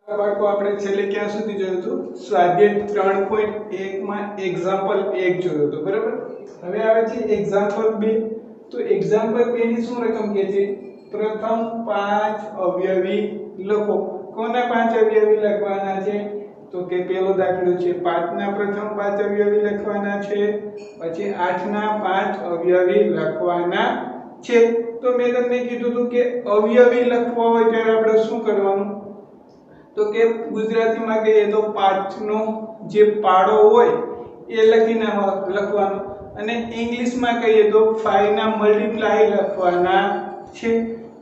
બાળકો આપણે છેલ્લે ક્યાં સુધી જોયું હતું સ્વાધ્યાય 3.1 માં એક્ઝામ્પલ 1 જોયું હતું બરાબર। હવે આવે છે એક્ઝામ્પલ 2। તો એક્ઝામ્પલ 2 ની શું રકમ કહે છે પ્રથમ 5 અવયવી લખો। કોના 5 અવયવી લખવાના છે તો કે પહેલો દાખલો છે 5 ના પ્રથમ 5 અવયવી લખવાના છે, પછી 8 ના 5 અવયવી લખવાના છે। તો મેં તમને કીધું હતું કે અવયવી લખવા હોય ત્યારે આપણે શું કરવાનું તો કે ગુજરાતીમાં કહીએ તો 5 નો જે પાડો હોય એ લખીને લખવાનો અને ઇંગ્લિશમાં કહીએ તો 5 ના મલ્ટીપ્લાય લખવાના છે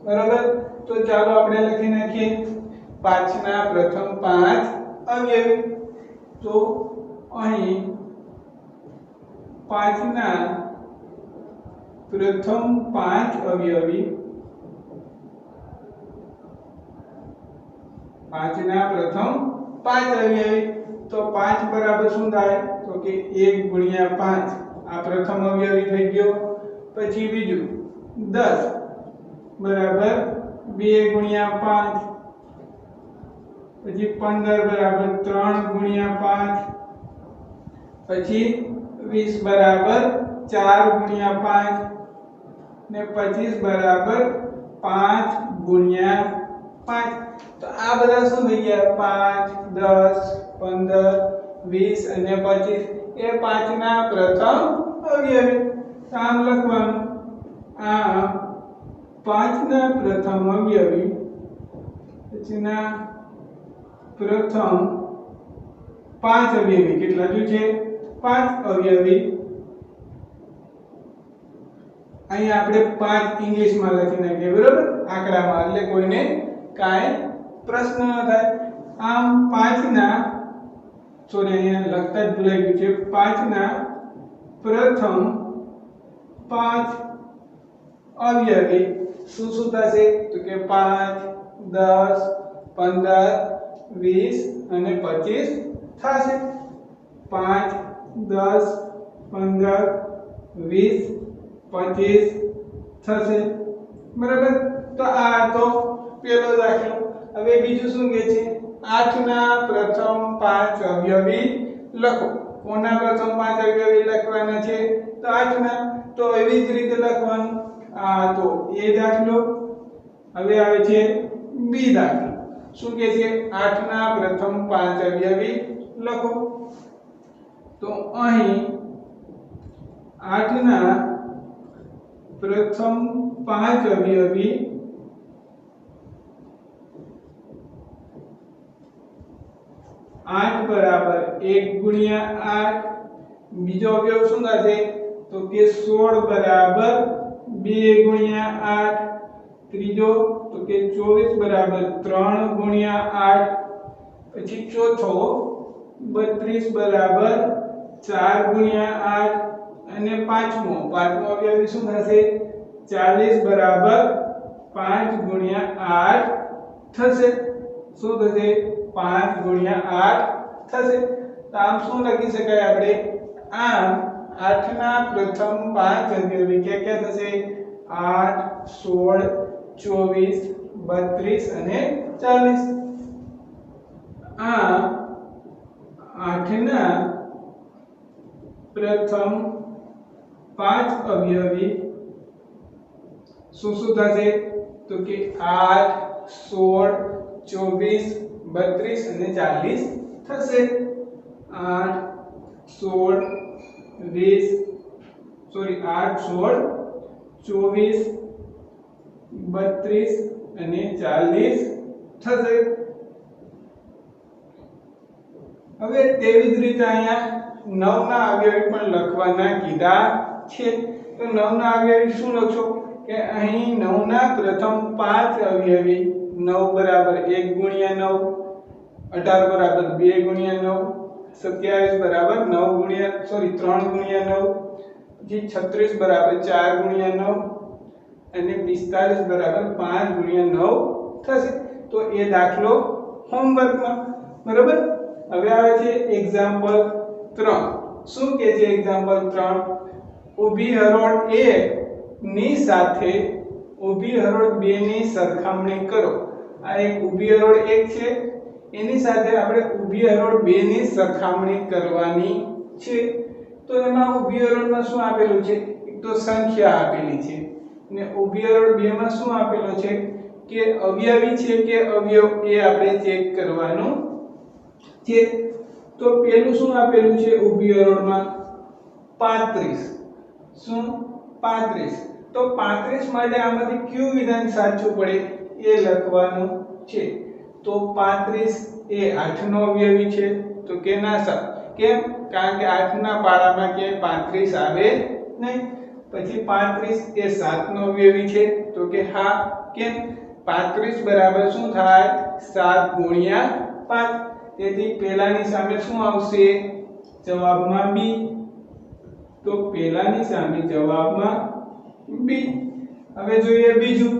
બરાબર। તો ચાલો આપણે લખી નાખીએ 5 ના પ્રથમ 5 અવયવી। તો અહીં 5 ના પ્રથમ 5 અવયવી 5 ના પ્રથમ 5 અવયવી તો 5 બરાબર શું થાય તો કે 1 ગુણ્યા 5 આ પ્રથમ અવયવી થઈ ગયો। પછી બીજું 10 બરાબર 2 ગુણ્યા 5, પછી 15 બરાબર 3 ગુણ્યા 5, પછી 20 બરાબર 4 ગુણ્યા 5 ને 25 બરાબર 5 ગુણ્યા 5। તો આ બધા શું થઈ ગયા 5 10 15 20 અને 25 એ 5 ના પ્રથમ અવયવી। આમ લખવાનું આ 5 ના પ્રથમ અવયવી પછીના પ્રથમ 5 અવયવી કેટલા છે 5 અવયવી। અહીં આપણે 5 ઇંગ્લિશમાં લખી નાખીએ બરાબર આંકડામાં એટલે કોઈને કાંઈ પ્રશ્ન ન થાય। આમ 5 ના સોરી અહીંયા લખતા જ ભૂલાઈ ગયું છે 5 ના પ્રથમ 5 અવયવી શું શું થશે તો કે 5 10 15 20 અને 25 થશે। 5 10 15 20 25 થશે બરાબર। તો આ તો પહેલો દાખલો। હવે બીજું શું કહે છે 8 ના પ્રથમ 5 અવયવી લખો। કોના પ્રથમ 5 અવયવી લખવાના છે તો 8 ના। તો એવી જ રીતે લખવાનું આ તો એ દાખલો। હવે આવે છે બી દાખલો। શું કહે છે 8 ના પ્રથમ 5 અવયવી લખો। તો અહીં 8 ના પ્રથમ 5 અવયવી 8 બરાબર 1 ગુણ્યા 8, બીજો અવયવ શું થશે તો કે 16 બરાબર 2 ગુણ્યા 8, ત્રીજો તો કે 24 બરાબર 3 ગુણ્યા 8, પછી ચોથો 32 બરાબર 4 ગુણ્યા 8 અને પાંચમો અવયવી શું થશે 40 બરાબર 5 ગુણ્યા 8 થશે। શું થશે 5 ગુણ્યા 8 થશે। તો આમ શું લખી શકાય આપણે આમ 8 ના પ્રથમ 5 અવયવી ક્યાં થશે 8 16 24 32 અને 40। આ 8 ના પ્રથમ 5 અવયવી શું શું થશે તો કે 8 16 24 32 અને 40 થશે। 8 16 20 સોરી 8 16 24 32 અને 40 થશે। હવે તેવી જ રીતે અહીંયા 9 ના અવયવી પણ લખવાના કીધા છે। તો 9 ના અવયવી શું લખશો કે અહીં 9 ના પ્રથમ 5 અવયવી 9 બરાબર 1 ગુણ્યા 9, 18 બરાબર 2 ગુણ્યા 9, 27 બરાબર 9 ગુણ્યા 3 ગુણ્યા 9, પછી 36 બરાબર 4 ગુણ્યા 9 અને 45 બરાબર 5 ગુણ્યા 9 થશે। તો એ દાખલો હોમવર્કમાં બરાબર। હવે આવે છે એક્ઝામ્પલ 3। શું કહે છે એક્ઝામ્પલ 3 ઊભી હરોળ 1 ની સાથે ઊભી હરોળ 2 ની સરખામણી કરો। આ એક ઊભી હરોળ 1 છે એની સાથે આપણે ઊભી હરોળ 2 ની સરખામણી કરવાની છે. તો એમાં ઊભી હરોળમાં શું આપેલું છે? એક તો સંખ્યા આપેલી છે અને ઊભી હરોળ 2 માં શું આપેલું છે કે અવયવી છે કે અવયવ એ આપણે ચેક કરવાનું છે. તો પેલું શું આપેલું છે ઊભી હરોળમાં? 35. શું? 35. તો 35 માટે આમાંથી કયું વિધાન સાચું પડે એ લખવાનું છે. તો 35 એ 8 નો અવયવી છે. તો કે ના સાહેબ, કેમ? કારણ કે 8 ના પાડામાં ક્યાંય 35 આવે નહીં. પછી 35 એ 7 નો અવયવી છે. તો કે હા, કેમ? 35 બરાબર શું થાય? 7 ગુણ્યા 5. તેથી પહેલાની સામે શું આવશે? જવાબમાં b. તો પહેલાની સામે જવાબમાં b. હવે જોઈએ બીજું.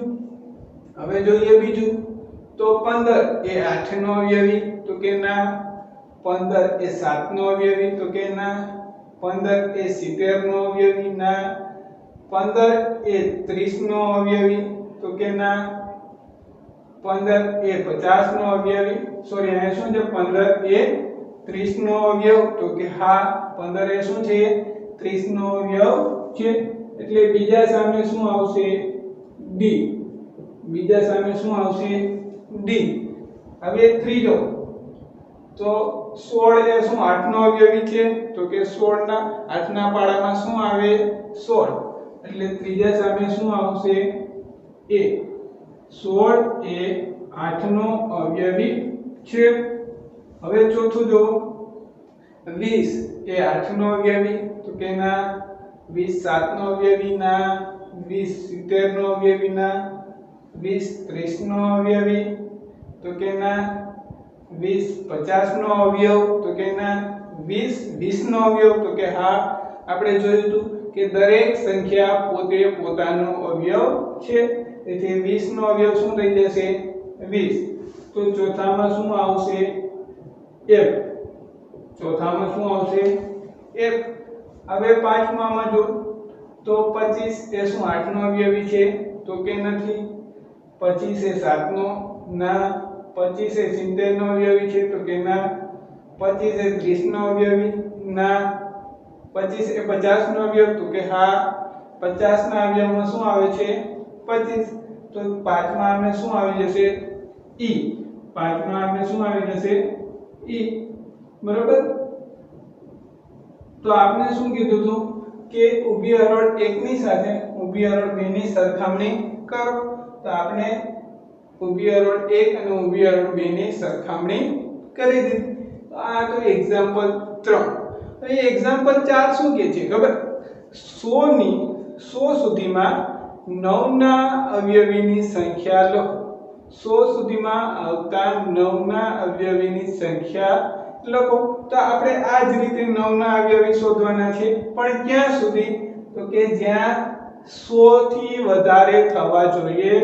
તો 15 એ 8 નો અવયવી. તો કે ના. 15 એ 7 નો અવયવી. તો કે ના. 15 એ 70 નો અવયવી. ના. 15 એ 30 નો અવયવી. તો કે ના. 15 એ 50 નો અવયવી. સોરી, અહીંયા શું છે? 15 એ 30 નો અવયવ. તો કે હા, 15 એ શું છે? 30 નો અવયવ છે. એટલે બીજા સામે શું આવશે? d. બીજા સામે શું આવશે? d. હવે ત્રીજો. તો 16 એ શું 8 નો અવયવી છે? તો કે 16 ના 8 ના પાડામાં શું આવે? 16. એટલે ત્રીજા સામે શું આવશે? a. 16 એ 8 નો અવયવી છે. હવે ચોથું જો. 20 એ 8 નો અવયવી. તો કે ના. 20 7 નો અવયવી. ના. 20 70 નો અવયવી. ના. 20 30 નો અવયવી. તો કે ના. 20 50 નો અવયવ. તો કે ના. 20 20 નો અવયવ. તો કે હા. આપણે જોયું હતું કે દરેક સંખ્યા પોતે પોતાનો અવયવ છે. તેથી 20 નો અવયવ શું થઈ જશે? 20. તો ચોથામાં શું આવશે? f. ચોથામાં શું આવશે? f. હવે પાંચમામાં જો. તો 25 એ શું 8 નો અવયવી છે? તો કે નથી. 25 એ 7 નો. ના. 25 એ 70 નો અવયવી છે. તો કે ના. 25 એ 30 નો અવયવી. ના. 25 એ 50 નો અવયવ. તો કે હા. 50 ના અવયવમાં શું આવે છે? 25. તો પાંચમા અમે શું આવી જશે? e. પાંચમા અમે શું આવી જશે? e. બરોબર. તો આપણે શું કીધું હતું કે ઊભી હરોળ 1 ની સાથે ઊભી હરોળ 2 ની સરખામણી કરો. તો આપણે ઊભી હરોળ 1 અને ઊભી હરોળ 2 ની સરખામણી કરી દીધી. તો આ તો એક્ઝામ્પલ 3. હવે એક્ઝામ્પલ 4 શું કહે છે ખબર? 100 સુધીમાં 9 ના અવયવીની સંખ્યા લખો. 100 સુધીમાં આવતા 9 ના અવયવીની સંખ્યા લખો. તો આપણે આ જ રીતે 9 ના અવયવી શોધવાના છે. પણ ક્યાં સુધી? તો કે જ્યાં 100 થી વધારે થવા જોઈએ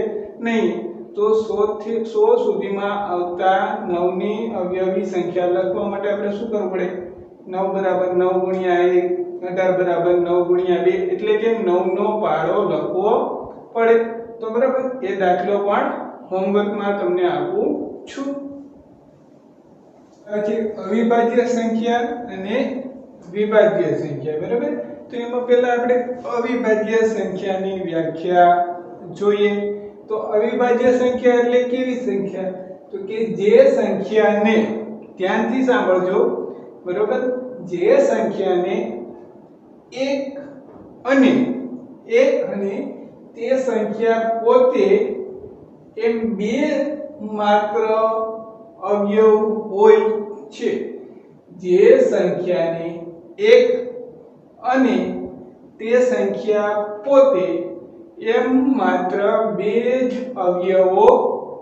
નહીં. તો 100 સુધીમાં આવતા 9 ની અવયવી સંખ્યા લખવા માટે આપણે શું કરવું પડે? 9 બરાબર 9 ગુણ્યા 1, 18 બરાબર 9 ગુણ્યા 2, એટલે કે 9 નો પાડો લખવો પડે. તો બરાબર, એ દાખલો પણ હોમવર્કમાં તમને આપું છું. પછી અવિભાજ્ય સંખ્યા અને વિભાજ્ય સંખ્યા. બરાબર. તો એમાં પહેલા આપણે અવિભાજ્ય સંખ્યાની વ્યાખ્યા જોઈએ. તો અવિભાજ્ય સંખ્યા એટલે કેવી સંખ્યા? તો કે જે સંખ્યાને, ધ્યાનથી સાંભળજો, બરોબર, જે સંખ્યાને એક અને તે સંખ્યા પોતે એમ બે માત્ર અવયવ હોય છે. જે સંખ્યાને એક અને તે સંખ્યા પોતે એમ માત્ર બે જ અવયવો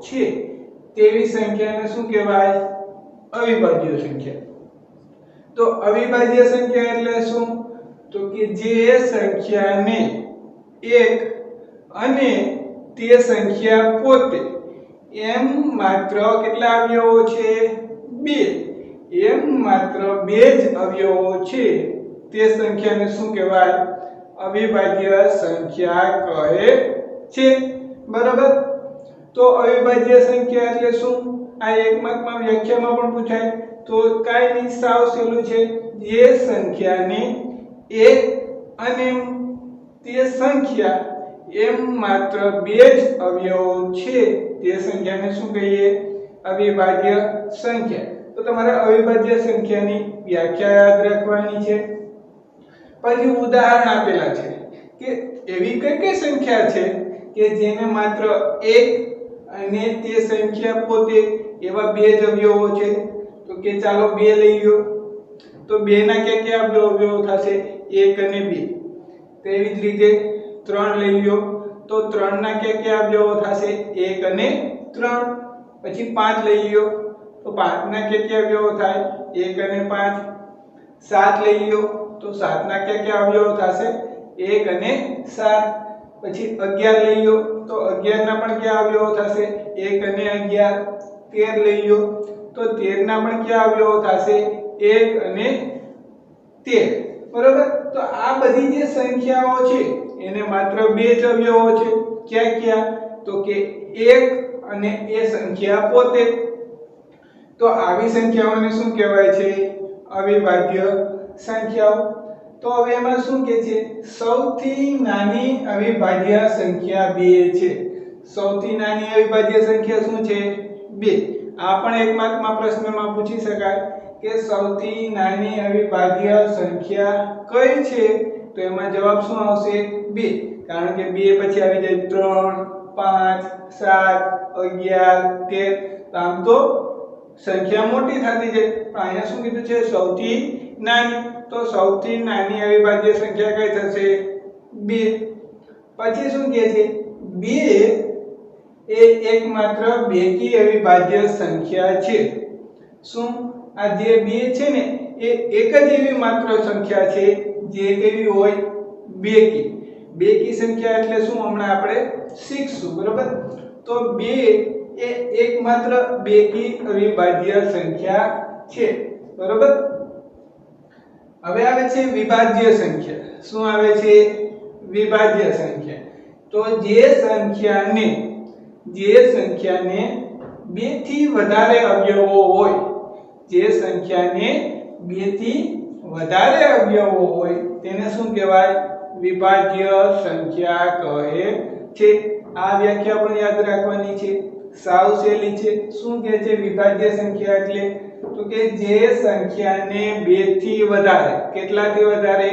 છે તેવી સંખ્યાને શું કહેવાય? અવિભાજ્ય સંખ્યા. તો અવિભાજ્ય સંખ્યા એટલે શું? તો કે જે સંખ્યાને એક અને તે સંખ્યા પોતે એમ માત્ર કેટલા અવયવો છે? બે. એમ માત્ર બે જ અવયવો છે તે સંખ્યાને શું કહેવાય? અવિભાજ્ય સંખ્યા કહે છે. બરાબર. તો અવિભાજ્ય સંખ્યા એટલે શું? આ એક માર્કમાં વ્યાખ્યામાં પણ પૂછાય તો કાઈ નહીં, સાવ સહેલું છે. જે સંખ્યાને એક અને તે સંખ્યા એમ માત્ર બે જ અવયવો છે તે સંખ્યાને શું કહીએ? અવિભાજ્ય સંખ્યા. તો તમારે અવિભાજ્ય સંખ્યાની વ્યાખ્યા યાદ રાખવાની છે. પછી ઉદાહરણ આપેલા છે કે એવી કઈ કઈ સંખ્યા છે કે જેને માત્ર એક અને તે સંખ્યા પોતે એવા બે જ અવયવો છે. તો કે ચાલો બે લઈ લો. તો બે ના કયા અવયવો થશે? એક અને બે. તેવી જ રીતે 3 લઈ લો. તો 3 ના કયા અવયવો થશે? એક અને 3. પછી 5 લઈ લો. તો 5 ના કયા અવયવો થાય? એક અને 5. 7 લઈ લો. તો 7 ના કયા અવયવો થશે? એક અને 7. પછી 11 લઈ લો. તો 11 ના પણ કયા અવયવો થશે? એક અને 11. 13 લઈ લો. તો 13 ના પણ કયા અવયવો થશે? એક અને 13. બરોબર. તો આ બધી જે સંખ્યાઓ છે એને માત્ર બે જ અવયવો છે. ક્યાં ક્યાં? તો કે એક અને એ સંખ્યા પોતે. તો આવી સંખ્યાઓને શું કહેવાય છે? અવિભાજ્ય સંખ્યાઓ. તો હવે એમાં શું કહે છે? સૌથી નાની અવિભાજ્ય સંખ્યા 2 છે. સૌથી નાની અવિભાજ્ય સંખ્યા શું છે? 2. આ પણ એક માર્કમાં પ્રશ્નમાં પૂછી શકાય કે સૌથી નાની અવિભાજ્ય સંખ્યા કઈ છે? તો એમાં જવાબ શું આવશે? 2. કારણ કે 2 પછી આવી જાય 3, 5, 7, 11, 13. આમ તો સંખ્યા મોટી થતી જાય, પણ અહીંયા શું કીધું છે? સૌથી નાની. તો સૌથી નાની અવિભાજ્ય સંખ્યા કઈ થશે? 2. પછી શું કહે છે? 2 એ એકમાત્ર બેકી અવિભાજ્ય સંખ્યા છે. શું? આ જે 2 છે ને એ એક જ એવી માત્ર સંખ્યા છે જે કેવી હોય? બેકી. બેકી સંખ્યા એટલે શું? હમણાં આપણે શીખશું. બરોબર. તો 2 એ એકમાત્ર બેકી અવિભાજ્ય સંખ્યા છે. બરોબર. હવે આવે છે વિભાજ્ય સંખ્યા. શું આવે છે? વિભાજ્ય સંખ્યા. તો જે સંખ્યાને બે થી વધારે અવયવો હોય, જે સંખ્યાને બે થી વધારે અવયવો હોય તેને શું કહેવાય? વિભાજ્ય સંખ્યા કહે છે. આ વ્યાખ્યા પણ યાદ રાખવાની છે. સાવ સહેલી છે. શું કહે છે વિભાજ્ય સંખ્યા એટલે? તો કે જે સંખ્યાને બે થી વધારે, કેટલાથી વધારે?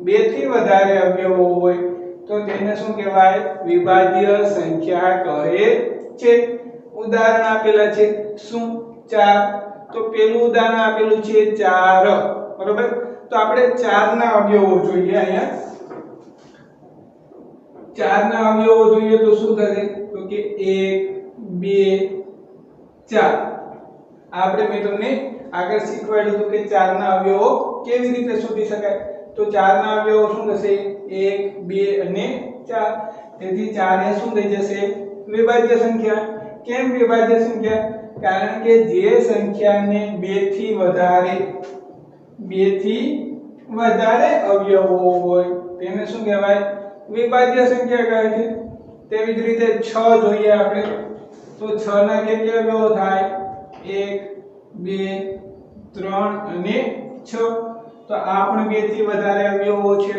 બે થી વધારે અવયવો હોય તો તેને શું કહેવાય? વિભાજ્ય સંખ્યા કહે છે. ઉદાહરણ આપેલા છે. શું? 4. તો પેલું ઉદાહરણ આપેલું છે 4. બરોબર. તો આપણે 4 ના અવયવો જોઈએ. અહીંયા 4 ના અવયવો જોઈએ તો શું થશે? તો કે 1, 2, 4. આપણે મેં તમને આગળ શીખવાડ્યું હતું કે 4 ના અવયવો કેવી રીતે શોધી શકાય. તો 4 ના અવયવો શું થશે? 1, 2 અને 4. તેથી 4 એ શું થઈ જશે? વિભાજ્ય સંખ્યા. કેમ વિભાજ્ય સંખ્યા? કારણ કે જે સંખ્યાને બે થી વધારે અવયવો હોય તેને શું કહેવાય? વિભાજ્ય સંખ્યા કહે છે. તેવી જ રીતે 6 જોઈએ આપણે. તો 6 ના કેટલા અવયવો થાય? 1, 2, 3 અને 6. તો આ પણ બે થી વધારે અવયવો છે.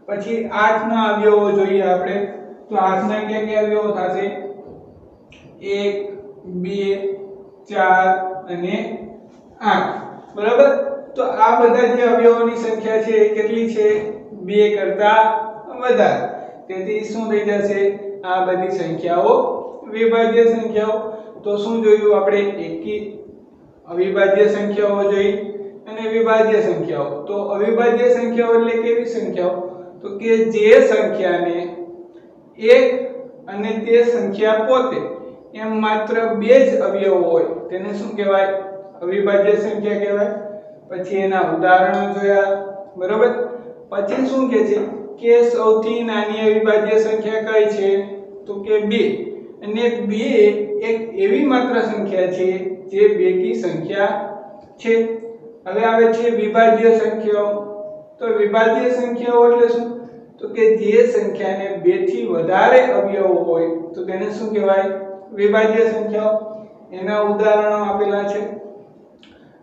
પછી 8 ના અવયવો જોઈએ આપણે. તો 8 ના કેટલા અવયવો થશે? 1, 2, 4 અને 8. બરાબર. તો આ બધા જે અવયવોની સંખ્યા છે એ કેટલી છે? 2 કરતા વધારે. તેથી શું થઈ જશે? આ બધી સંખ્યાઓ વિભાજ્ય સંખ્યાઓ. તો શું જોયું આપણે? એકી અવિભાજ્ય સંખ્યાઓ જોઈ અને વિભાજ્ય સંખ્યાઓ. તો અવિભાજ્ય સંખ્યાઓ એટલે કેવી સંખ્યાઓ? તો કે જે સંખ્યાને એક અને તે સંખ્યા પોતે એમ માત્ર બે જ અવયવો હોય તેને શું કહેવાય? અવિભાજ્ય સંખ્યા કહેવાય. પછી એના ઉદાહરણો જોયા. બરોબર. પછી શું કહે છે કે સૌથી નાની અવિભાજ્ય સંખ્યા કઈ છે? તો કે 2. અને 2 એક એવી માત્ર સંખ્યા છે જે બેકી સંખ્યા છે. હવે આવે છે વિભાજ્ય સંખ્યાઓ. તો વિભાજ્ય સંખ્યાઓ એટલે શું? તો કે જે સંખ્યાને બે થી વધારે અવયવો હોય તો તેને શું કહેવાય? વિભાજ્ય સંખ્યાઓ. એના ઉદાહરણો આપેલા છે।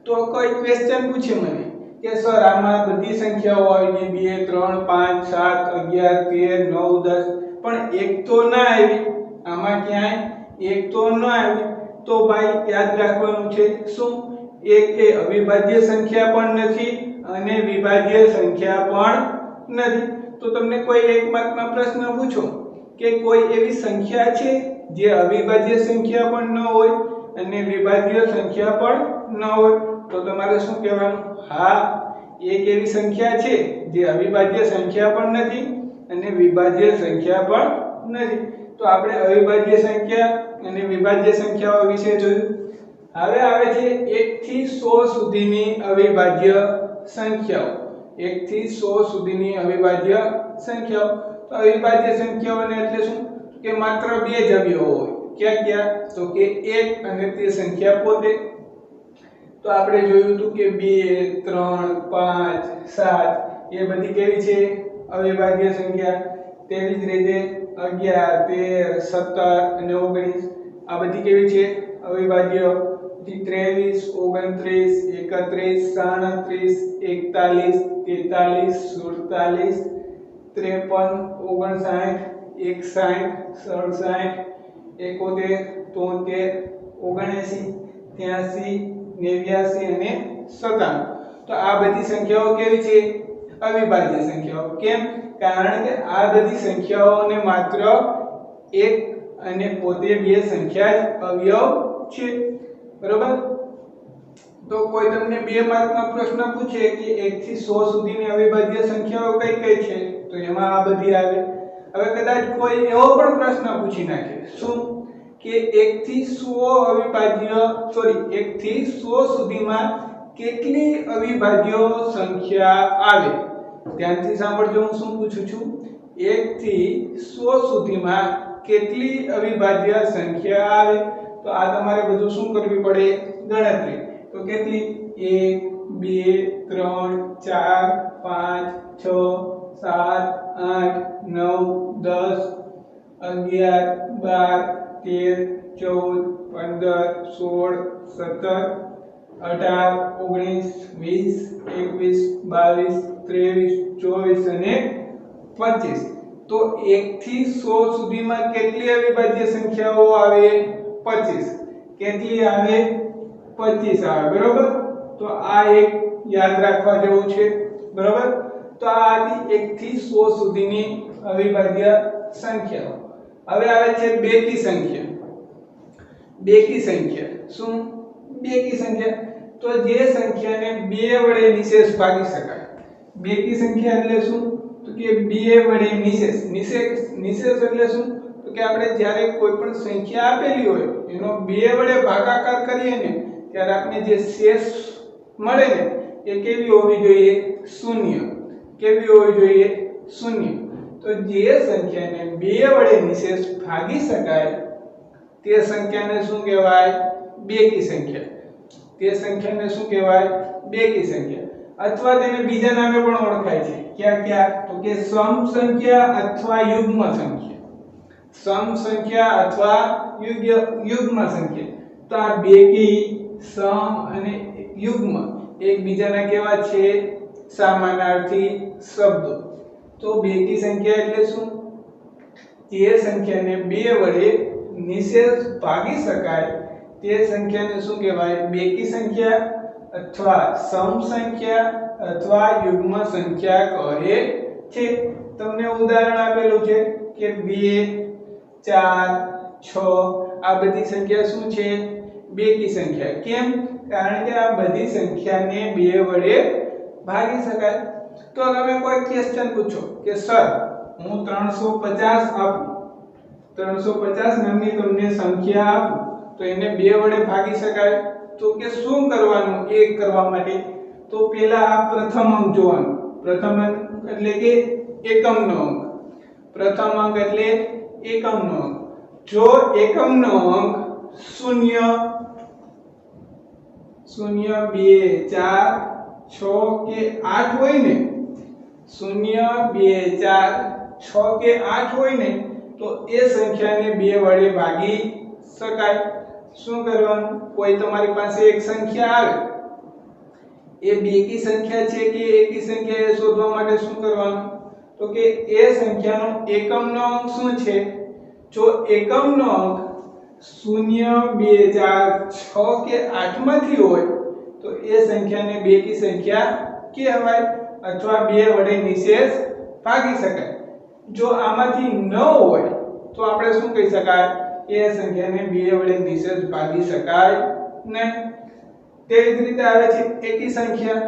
તો કોઈ ક્વેશ્ચન પૂછે મને કે સર આમાં બધી સંખ્યાઓ આવી ગઈ 2 3 5 7 11 13 9 10 પણ એક તો ના આવી, આમાં ક્યાંય એક તો ના આવી, તો ભાઈ યાદ રાખવાનું છે શું એક એ અવિભાજ્ય સંખ્યા પણ નથી અને વિભાજ્ય સંખ્યા પણ નથી। તો તમને કોઈ એક માર્કમાં પ્રશ્ન પૂછો કે કોઈ એવી સંખ્યા છે જે અવિભાજ્ય સંખ્યા પણ ન હોય અને વિભાજ્ય સંખ્યા પણ ન હોય, તો તમારે શું કહેવાનું? હા, એક એવી સંખ્યા છે જે અવિભાજ્ય સંખ્યા પણ નથી અને વિભાજ્ય સંખ્યા પણ નથી। તો આપણે અવિભાજ્ય સંખ્યા અને વિભાજ્ય સંખ્યાઓ વિશે જોયું। હવે આવે છે 1 થી 100 સુધીની અવિભાજ્ય સંખ્યાઓ। 1 થી 100 સુધીની અવિભાજ્ય સંખ્યાઓ। તો અવિભાજ્ય સંખ્યાઓને એટલે શું કે માત્ર બે જ અવયવો હોય। ક્યાં ક્યાં? તો કે 1 અને તે સંખ્યા પોતે। તો આપણે જોયું હતું કે 2 3 5 7 એ બધી કેવી છે? અવિભાજ્ય સંખ્યા। તેવી જ રીતે 11 13 17 અને 19 આ બધી કેવી છે? અવિભાજ્ય। 23 29 31 37 41 43 47 53 59 60 61 67 71 73 83 89 અને 97। તો આ બધી સંખ્યાઓ કેવી છે? અવિભાજ્ય સંખ્યાઓ। કેમ? કારણ કે આ બધી સંખ્યાઓને માત્ર એક અને પોતે બે સંખ્યા જ અવયવ છે, બરોબર? તો કોઈ તમને 2 માર્કનો પ્રશ્ન પૂછે કે 1 થી 100 સુધીની અવિભાજ્ય સંખ્યાઓ કઈ કઈ છે, તો એમાં આ બધી આવે। હવે કદાચ કોઈ એવો પણ પ્રશ્ન પૂછી નાખે શું કે 1 થી 100 1 થી 100 સુધીમાં કેટલી અવિભાજ્ય સંખ્યા આવે? ધ્યાનથી સાંભળજો, હું શું પૂછું છું। 1 થી 100 સુધીમાં કેટલી અવિભાજ્ય સંખ્યા આવે? તો આ તમારે બધું શું કરવી પડે? ગણતરી। તો કેટલી? 1 2 3 4 5 6 7 8 9 10 11 12 13 14 15 16 17 18 19 20 21 22 23 24 અને 25। તો 1 થી 100 સુધીમાં કેટલી અવિભાજ્ય સંખ્યાઓ આવે? 25। કેટલી આવે? 25 આવે, બરોબર? તો આ એક યાદ રાખવા જેવું છે, બરોબર? તો આ હતી 1 થી 100 સુધીની અવિભાજ્ય સંખ્યાઓ। હવે આવે છે બેકી સંખ્યા। બેકી સંખ્યા શું? બેકી સંખ્યા તો જે સંખ્યાને 2 વડે નિશેષ ભાગી શકાય। બેકી સંખ્યા એટલે શું? તો કે 2 વડે નિશેષ। નિશેષ એટલે શું? તો કે આપણે જ્યારે કોઈ પણ સંખ્યા આપેલી હોય એનો 2 વડે ભાગાકાર કરીએ ને ત્યારે આપણે જે શેષ મળે ને એ કેવી હોવી જોઈએ? શૂન્ય। કેવી હોવી જોઈએ? શૂન્ય। તો જે સંખ્યાને 2 વડે નિશેષ ભાગી શકાય તે સંખ્યાને શું કહેવાય? બેકી સંખ્યા। તે સંખ્યાને શું કહેવાય? બેકી સંખ્યા। અથવા તેને બીજા નામે પણ ઓળખાય છે। ક્યાં ક્યાં? તો કે સમ સંખ્યા અથવા યુગ્મ સંખ્યા। સમ સંખ્યા અથવા યુગ્મ સંખ્યા। તો આ બેકી, સમ અને યુગ્મ એકબીજાના કેવા છે? સમાનાર્થી શબ્દો। તો બેકી સંખ્યા એટલે શું? જે સંખ્યાને 2 વડે નિશેષ ભાગી શકાય તે સંખ્યાને શું કહેવાય? બેકી સંખ્યા અથવા સમ સંખ્યા અથવા યુગ્મ સંખ્યા કહે છે। તમને ઉદાહરણ આપેલું છે કે 2 4 6 આ બધી સંખ્યા શું છે? બેકી સંખ્યા। કેમ? કારણ કે આ બધી સંખ્યાને 2 વડે ભાગી શકાય। તો તમે કોઈ ક્વેશ્ચન પૂછો કે સર હું 350 આપું, 350 નામની તમને સંખ્યા આપું તો એને 2 વડે ભાગી શકાય? તો કે શું કરવાનું એક કરવા માટે? તો પહેલા આ પ્રથમ અંક જોવાનો। પ્રથમ અંક એટલે કે એકમનો અંક। પ્રથમ અંક એટલે એકમનો અંક। જો એકમનો અંક 0 0 2 4 6 કે 8 હોય ને, 0 2 4 6 કે 8 હોય ને તો એ સંખ્યાને 2 વડે ભાગી શકાય। શું કરવાનું, કોઈ તમારી પાસે એક સંખ્યા આવે, એ બેકી સંખ્યા છે કે એકી સંખ્યા એ શોધવા માટે શું કરવાનું, તો કે એ સંખ્યાનો એકમનો અંક શું છે, જો એકમનો અંક 0 2 4 6 કે 8 માંથી હોય તો એ સંખ્યાને બેકી સંખ્યા કહેવાય અથવા 2 વડે નિશેષ ભાગી શકાય. જો આમાંથી ન હોય તો આપણે શું કહી શકાય, એ સંખ્યાને 2 વડે નિશેષ ભાગી શકાય નહીં. તેવી જ રીતે આવે છે એકી સંખ્યા.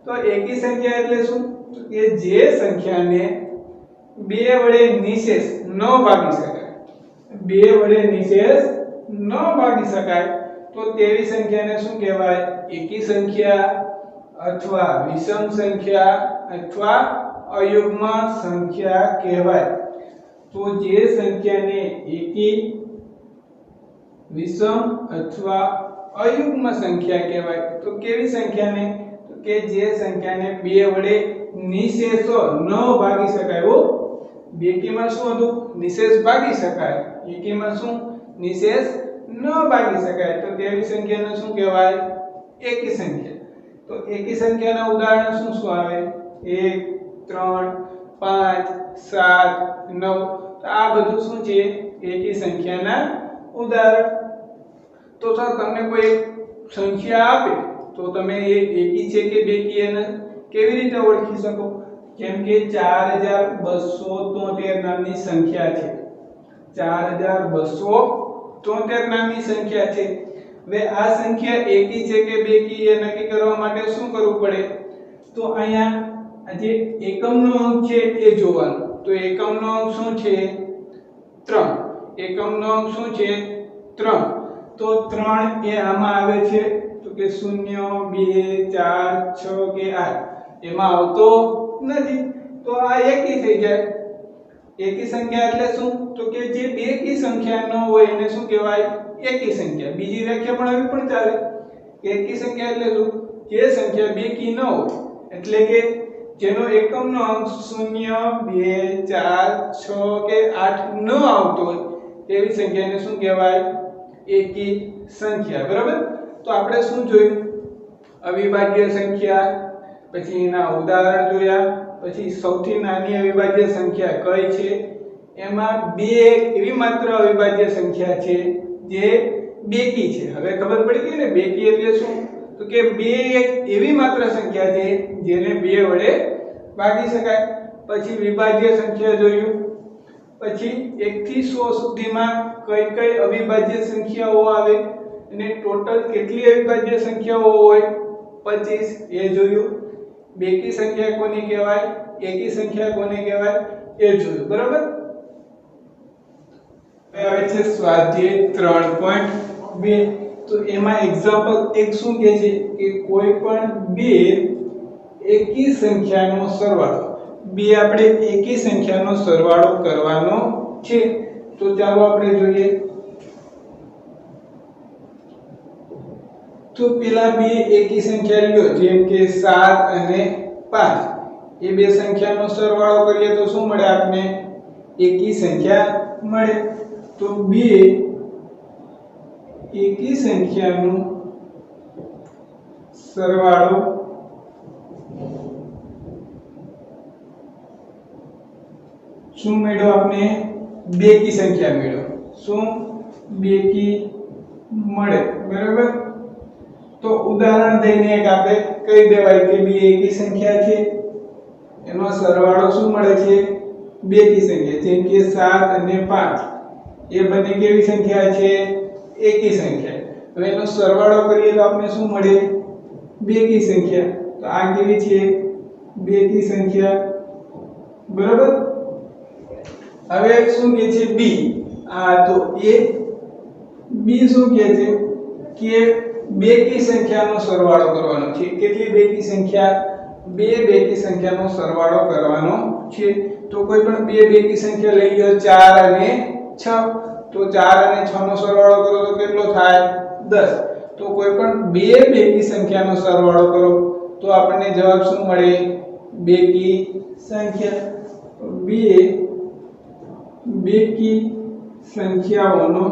તો એકી સંખ્યા એટલે શું, કે જે સંખ્યાને 2 વડે નિશેષ ન ભાગી શકાય, 2 વડે નિશેષ ન ભાગી શકાય તો તેવી સંખ્યાને શું કહેવાય, એકી સંખ્યા અથવા વિષમ સંખ્યા અથવા અયુગ્મ સંખ્યા કહેવાય. તો જે સંખ્યાને એકી, વિષમ અથવા અયુગ્મ સંખ્યા કહેવાય, તો કેવી સંખ્યાને, તો કે જે સંખ્યાને 2 વડે નિશેષો ન ભાગી શકાય. હો, બેકીમાં શું હતું, નિશેષ ભાગી શકાય, એકીમાં શું, નિશેષ ન ભાગી શકાય, તો તેવી સંખ્યાને શું કહેવાય, એકી સંખ્યા. તો એકી સંખ્યાના ઉદાહરણ શું શું આવે, 1 3 5 7 9. તો આ બધું શું છે, એકી સંખ્યાના ઉદાહરણ. તો સર તમને કોઈ સંખ્યા આપે તો તમે એ એકી છે કે બેકી એને કેવી રીતે ઓળખી શકો, જેમ કે 4273 નામની સંખ્યા છે, 4273 નામની સંખ્યા છે. હવે આ સંખ્યા એકી છે કે બેકી એ નક્કી કરવા માટે શું કરવું પડે, તો અહીંયા જે એકમનો અંક છે એ જોવાનું. તો એકમનો અંક શું છે, 3. એકમનો અંક શું છે, 3. તો 3 એ આમાં આવે છે તો કે 0 2 4 6 કે 8 એમાં આવતો નથી, તો આ એકી થઈ જાય. એકી સંખ્યા એટલે શું, તો કે જે બેકી સંખ્યા ન હોય એને શું કહેવાય, એકી સંખ્યા. બીજી વ્યાખ્યા પણ આવી પણ ચાલે. એકી સંખ્યા એટલે શું, જે સંખ્યા બેકી ન હોય, એટલે કે જેનો એકમનો અંક 0 2 4 6 કે 8 ન આવતો હોય તેવી સંખ્યાને શું કહેવાય, એકી સંખ્યા. બરાબર. તો આપણે શું જોયું, અવિભાજ્ય સંખ્યા, પછી એના ઉદાહરણ જોયા, પછી સૌથી નાની અવિભાજ્ય સંખ્યા કઈ છે, એમાં બે એવી માત્ર અવિભાજ્ય સંખ્યા છે જે બેકી છે. હવે ખબર પડી ગઈ ને બેકી એટલે શું, તો કે બે એક એવી માત્ર સંખ્યા છે જેને 2 વડે ભાગી શકાય. પછી વિભાજ્ય સંખ્યા જોયું, પછી 1 થી 100 સુધીમાં કઈ કઈ અવિભાજ્ય સંખ્યાઓ આવે અને ટોટલ કેટલી અવિભાજ્ય સંખ્યાઓ હોય, 25 એ જોયું. બેકી સંખ્યા કોને કહેવાય, એકી સંખ્યા કોને કહેવાય એ જોયું. બરાબર. હવે આવે છે સ્વાધ્યાય 3.2. તો એમાં એક્ઝામ્પલ એક શું કહે છે કે કોઈ પણ બે એકી સંખ્યાનો સરવાળો, બે આપણે એકી સંખ્યાનો સરવાળો કરવાનો છે. તો ચાલો આપણે જોઈએ. તો પેલા બે એકી સંખ્યા લ્યો, જેમ કે 7 અને 5. એ બે સંખ્યાનો સરવાળો કરીએ તો શું મળે આપને, એકી સંખ્યા મળે. તો બે એકી સંખ્યાનો સરવાળો શું મળ્યો આપને, બેકી સંખ્યા મળ્યો. શું, બેકી મળે. બરાબર. તો ઉદાહરણ દઈને એક આપણે કહી દેવાય કે બે એકી સંખ્યા છે, એનો સરવાળો શું મળે છે, બેકી સંખ્યા. જેમ કે 7 અને 5 એ બંને કેવી સંખ્યા છે, એકી સંખ્યા. હવે એનો સરવાળો કરીએ તો આપણે શું મળે, બેકી સંખ્યા. તો આ કેવી છે, બેકી સંખ્યા. બરાબર. હવે શું કહે છે, બી. આ તો એ. બી શું કહે છે કે બેકી સંખ્યાનો સરવાળો કરવાનો છે. કેટલી બેકી સંખ્યા, બે બેકી સંખ્યાનો સરવાળો કરવાનો છે. તો કોઈ પણ બે બેકી સંખ્યા લઈ લો, 4 અને 6. તો 4 અને 6 નો સરવાળો કરો તો કેટલો થાય, 10. તો કોઈ પણ બે બેકી સંખ્યાનો સરવાળો કરો તો આપણને જવાબ શું મળે, બેકી સંખ્યા. બે બેકી સંખ્યાઓનો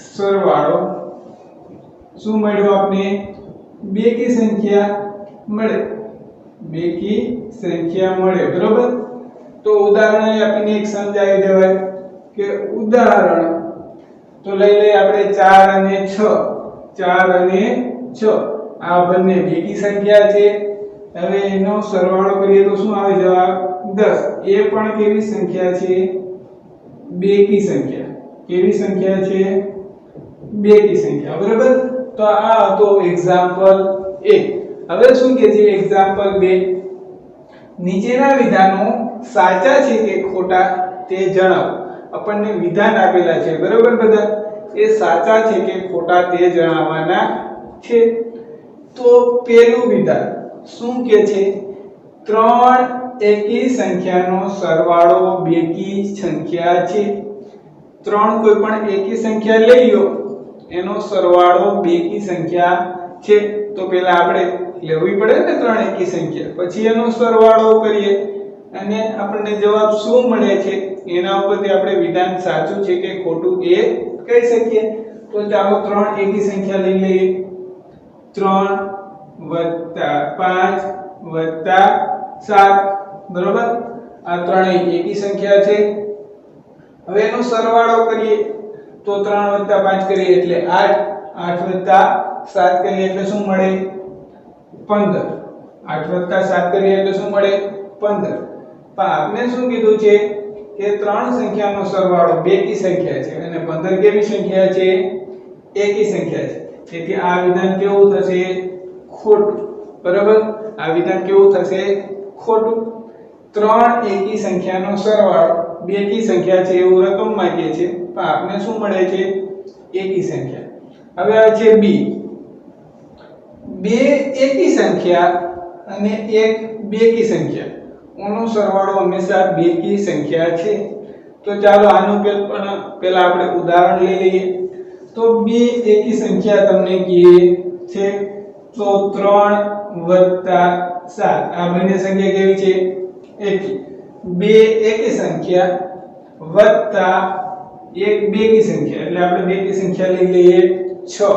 સરવાળો શું મળ્યો આપને બેકી સંખ્યા મળે બેકી સંખ્યા મળે બરોબર તો ઉદાહરણ આપીને એક સમજાવી દેવાય કે ઉદાહરણ તો લઈ લઈએ આપણે 4 અને 6 4 અને 6 આ બંને બેકી સંખ્યા છે હવે એનો સરવાળો કરીએ તો શું આવે જવાબ 10 એ પણ કેવી સંખ્યા છે બેકી સંખ્યા કેવી સંખ્યા છે બેકી સંખ્યા બરાબર તો આ હતો એક્ઝામ્પલ 1 હવે શું કહે છે એક્ઝામ્પલ 2 નીચેના વિધાનો સાચા છે કે ખોટા તે જણાવો આપણને વિધાન આપેલા છે બરાબર બધા એ સાચા છે કે ખોટા તે જણાવવાના છે તો પહેલું વિધાન શું કહે છે 3 એકી સંખ્યાનો સરવાળો બેકી સંખ્યા છે 3 કોઈ પણ એકી સંખ્યા લઈ લો એનો સરવાળો બેકી સંખ્યા છે તો પહેલા આપણે લેવી પડે ને 3 એકી સંખ્યા પછી એનો સરવાળો કરીએ અને આપણને જવાબ શું મળે છે એના ઉપરથી આપણે વિધાન સાચું છે કે ખોટું એ કહી શકીએ તો ચાલો 3 એકી સંખ્યા લઈ લઈએ 3 5 7 બરોબર આ ત્રણેય એકી સંખ્યા છે હવે એનો સરવાળો કરીએ તો 3 5 કરીએ એટલે 8 8 7 કરીએ એટલે શું મળે 15 8 7 કરીએ એટલે શું મળે 15 પણ આપને શું કીધું છે કે ત્રણ સંખ્યાનો સરવાળો બેકી સંખ્યા છે અને 15 કેવી સંખ્યા છે એકી સંખ્યા છે તેથી આ વિધાન કેવું થશે ખોટું બરાબર આ વિધાન કેવું થશે ખોટું ત્રણ એકી સંખ્યાનો સરવાળો બેકી સંખ્યા છે એવું રકમ માંગે છે પણ આપને શું મળે છે એકી સંખ્યા હવે આવે છે બી બે એકી સંખ્યા અને એક બેકી સંખ્યા ઓનો સરવાળો હંમેશા બેકી સંખ્યા છે તો ચાલો આનું પહેલા આપણે ઉદાહરણ લઈ લઈએ તો બે એકી સંખ્યા તમને કહે છે તો 3 7 આ બંને સંખ્યા કેવી છે એકી બે એકી સંખ્યા વત્તા એક બેકી સંખ્યા એટલે આપણે બેકી સંખ્યા લઈ લઈએ 6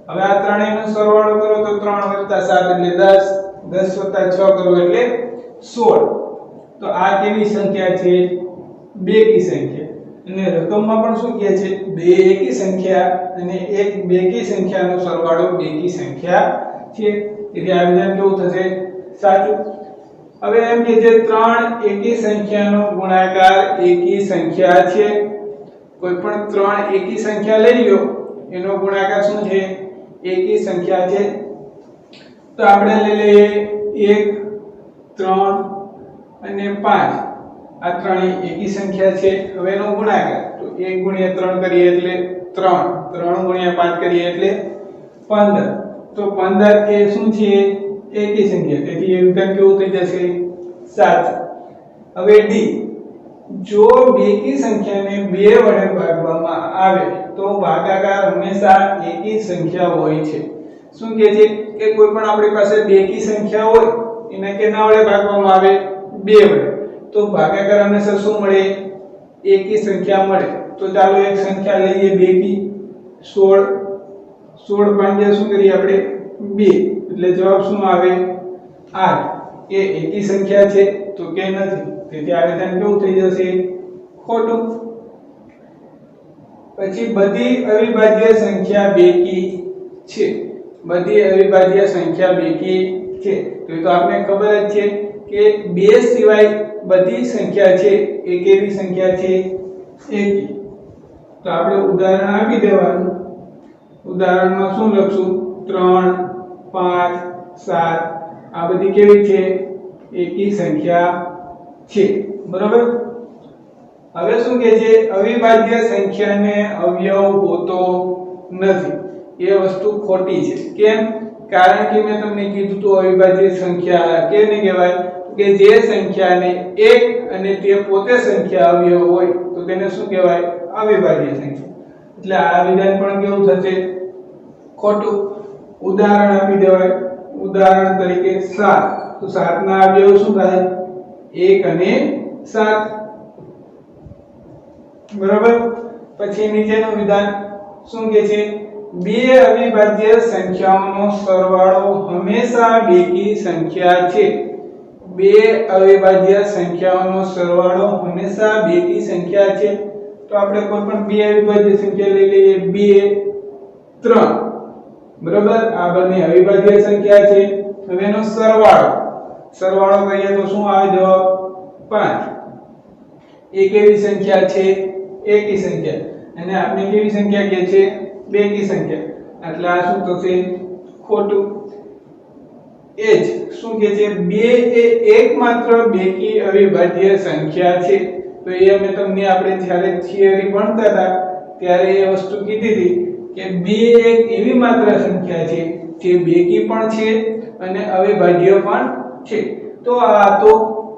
હવે આ ત્રણેયનો સરવાળો કરો તો 3 7 એટલે 10 10 6 કરો એટલે 16 તો આ કેવી સંખ્યા છે બેકી સંખ્યા અને રકમમાં પણ શું કહે છે બે એકી સંખ્યા અને એક બેકી સંખ્યાનો સરવાળો બેકી સંખ્યા છે એટલે આ વિધાન કેવું થશે સાચું હવે એમ કે જે ત્રણ એકી સંખ્યાનો ગુણાકાર એકી સંખ્યા છે કોઈ પણ ત્રણ એકી સંખ્યા લઈ લો એનો ગુણાકાર શું છે એકી સંખ્યા છે તો આપણે લઈ લઈએ 1 3 અને 5 આ ત્રણેય એકી સંખ્યા છે હવે એનો ગુણાકાર તો 1 * 3 કરીએ એટલે 3 3 * 5 કરીએ એટલે 15 તો 15 એ શું છે એકી સંખ્યા તેથી એ વિધાન કેવું થઈ જશે સાચું હવે ડી જો બેકી સંખ્યાને 2 વડે ભાગવામાં આવે તો ભાગાકાર હંમેશા એકી સંખ્યા હોય છે શું કહે છે કે કોઈ પણ આપણી પાસે બેકી સંખ્યા હોય એને કેના વડે ભાગવામાં આવે 2 વડે તો ભાગાકાર હંમેશા શું મળે એકી સંખ્યા મળે તો ચાલો એક સંખ્યા લઈએ બેકી 16 5 શું કરીએ આપણે 2 એટલે જવાબ શું આવે 8 એ એકી સંખ્યા છે તો કે નથી તેથી આ વિધાન કેવું થઈ જશે ખોટું પછી બધી અવિભાજ્ય સંખ્યા બેકી છે બધી અવિભાજ્ય સંખ્યા બેકી છે તો આપને ખબર જ છે કે 2 સિવાય બધી સંખ્યા છે એ કેવી સંખ્યા છે એકી તો આપણે ઉદાહરણ આપી દેવાનું ઉદાહરણમાં શું લખશું 3 5 7 આ બધી કેવી છે એકી સંખ્યા છે બરાબર હવે શું કહે છે અવિભાજ્ય સંખ્યાને અવયવ હોતો નથી એ વસ્તુ ખોટી છે કેમ કારણ કે મેં તમને કીધું તો અવિભાજ્ય સંખ્યા કેને કહેવાય કે જે સંખ્યાને એક અને તે પોતે સંખ્યા અવયવ હોય તો તેને શું કહેવાય અવિભાજ્ય સંખ્યા એટલે આ વિધાન પણ કેવું થશે ખોટું ઉદાહરણ આપી દેવાય ઉદાહરણ તરીકે 7 તો 7 ના અવયવ શું થાય 1 અને 7 બરાબર પછી નીચેનું વિધાન શું કહે છે બે અવિભાજ્ય સંખ્યાઓનો સરવાળો હંમેશા બેકી સંખ્યા છે બે અવિભાજ્ય સંખ્યાઓનો સરવાળો હંમેશા બેકી સંખ્યા છે તો આપણે કોઈ પણ બે અવિભાજ્ય સંખ્યા લઈ લઈએ 2 3 બરાબર આ બંને અવિભાજ્ય સંખ્યા છે હવે એનો સરવાળો કરીએ તો શું આવે જવાબ 5 એક એવી સંખ્યા છે એકી સંખ્યા અને આપણે કેવી સંખ્યા કે છે બેકી સંખ્યા એટલે આ શું થશે ખોટું એ જ શું કે છે 2 એ એકમાત્ર બેકી અવિભાજ્ય સંખ્યા છે તો એ અમે તમને આપણે જ્યારે થિયરી ભણતા હતા ત્યારે એ વસ્તુ કીધી હતી કે 2 એક એવી માત્ર સંખ્યા છે જે બેકી પણ છે અને અવિભાજ્ય પણ છે તો આ તો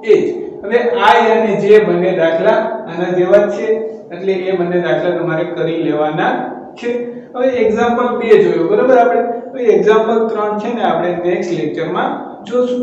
એ જ હવે I અને J બંને દાખલા આના જેવા જ છે એટલે એ બંને દાખલા તમારે કરી લેવાના છે હવે એક્ઝામ્પલ 2 જોયો બરાબર આપણે હવે એક્ઝામ્પલ 3 છે ને આપણે નેક્સ્ટ લેક્ચરમાં જોશું